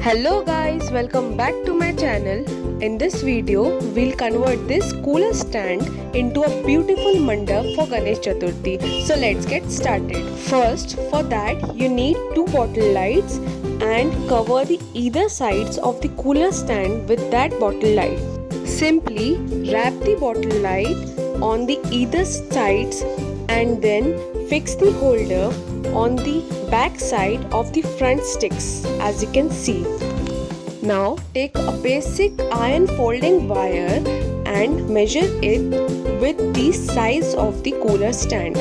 Hello guys, welcome back to my channel. In this video, we'll convert this cooler stand into a beautiful mandap for Ganesh Chaturthi. So let's get started. First, for that you need two bottle lights and cover the either sides of the cooler stand with that bottle light. Simply wrap the bottle light on the either sides and then fix the holder on the back side of the front sticks, as you can see. Now take a basic iron folding wire and measure it with the size of the cooler stand.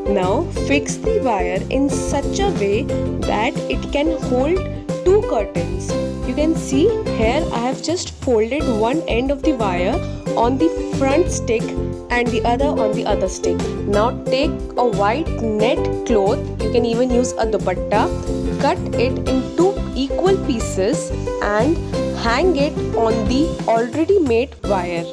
Now fix the wire in such a way that it can hold two curtains. You can see here I have just folded one end of the wire on the front stick and the other on the other stick. Now take a white net cloth, you can even use a dupatta, cut it into equal pieces and hang it on the already made wire.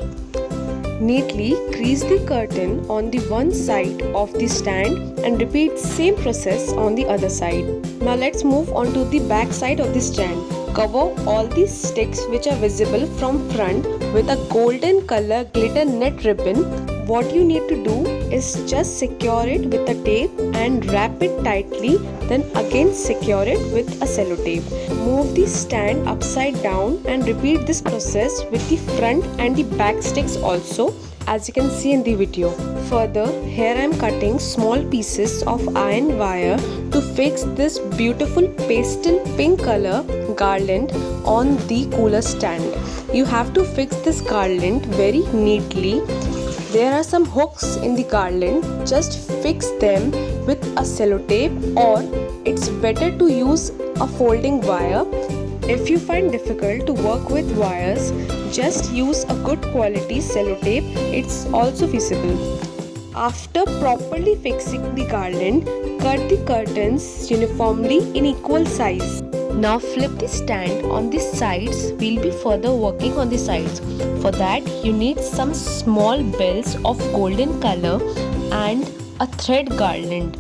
Neatly crease the curtain on the one side of the stand and repeat same process on the other side. Now let's move on to the back side of the stand. Cover all the sticks which are visible from front with a golden color glitter net ribbon. What you need to do is just secure it with a tape and wrap it tightly, then again secure it with a sellotape. Move the stand upside down and repeat this process with the front and the back sticks also, as you can see in the video. Further, here I am cutting small pieces of iron wire to fix this beautiful pastel pink color garland on the cooler stand. You have to fix this garland very neatly. There are some hooks in the garland, just fix them with a sellotape, or it's better to use a folding wire. If you find difficult to work with wires, just use a good quality sellotape, it's also feasible. After properly fixing the garland, cut the curtains uniformly in equal size. Now flip the stand on the sides. We'll be further working on the sides. For that you need some small bells of golden color and a thread garland.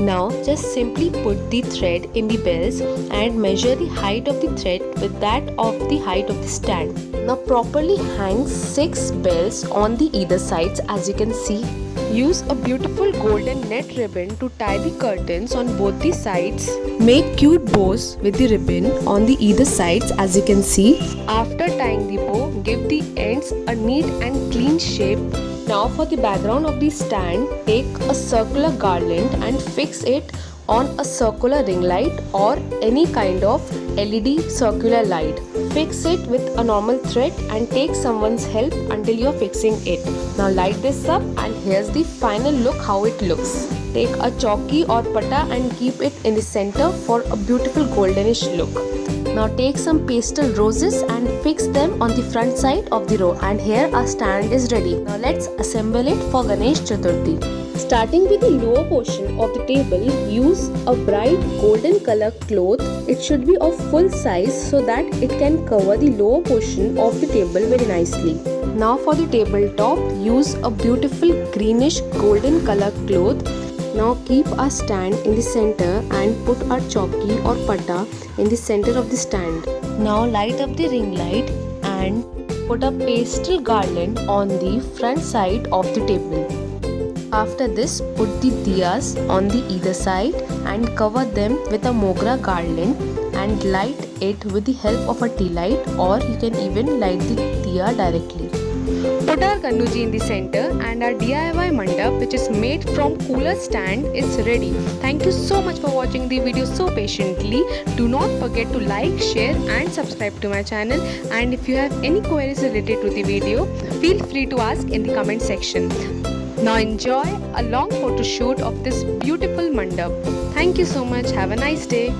Now just simply put the thread in the bells and measure the height of the thread with that of the height of the stand. Now properly hang 6 bells on the either sides, as you can see. Use a beautiful golden net ribbon to tie the curtains on both the sides. Make cute bows with the ribbon on the either sides, as you can see. After tying the bow, give the ends a neat and clean shape. Now for the background of the stand, take a circular garland and fix it on a circular ring light or any kind of LED circular light. Fix it with a normal thread and take someone's help until you are fixing it. Now light this up and here's the final look how it looks. Take a chalky or patta and keep it in the center for a beautiful goldenish look. Now take some pastel roses and fix them on the front side of the row, and here our stand is ready. Now let's assemble it for Ganesh Chaturthi. Starting with the lower portion of the table, use a bright golden color cloth. It should be of full size so that it can cover the lower portion of the table very nicely. Now for the tabletop, use a beautiful greenish golden color cloth. Now keep our stand in the center and put our chalky or patta in the center of the stand. Now light up the ring light and put a pastel garland on the front side of the table. After this, put the diyas on the either side and cover them with a mogra garland and light it with the help of a tea light, or you can even light the diya directly. Put our Kanduji in the center and our DIY mandap, which is made from cooler stand, is ready. Thank you so much for watching the video so patiently. Do not forget to like, share and subscribe to my channel, and if you have any queries related to the video, feel free to ask in the comment section. Now enjoy a long photo shoot of this beautiful mandap. Thank you so much. Have a nice day.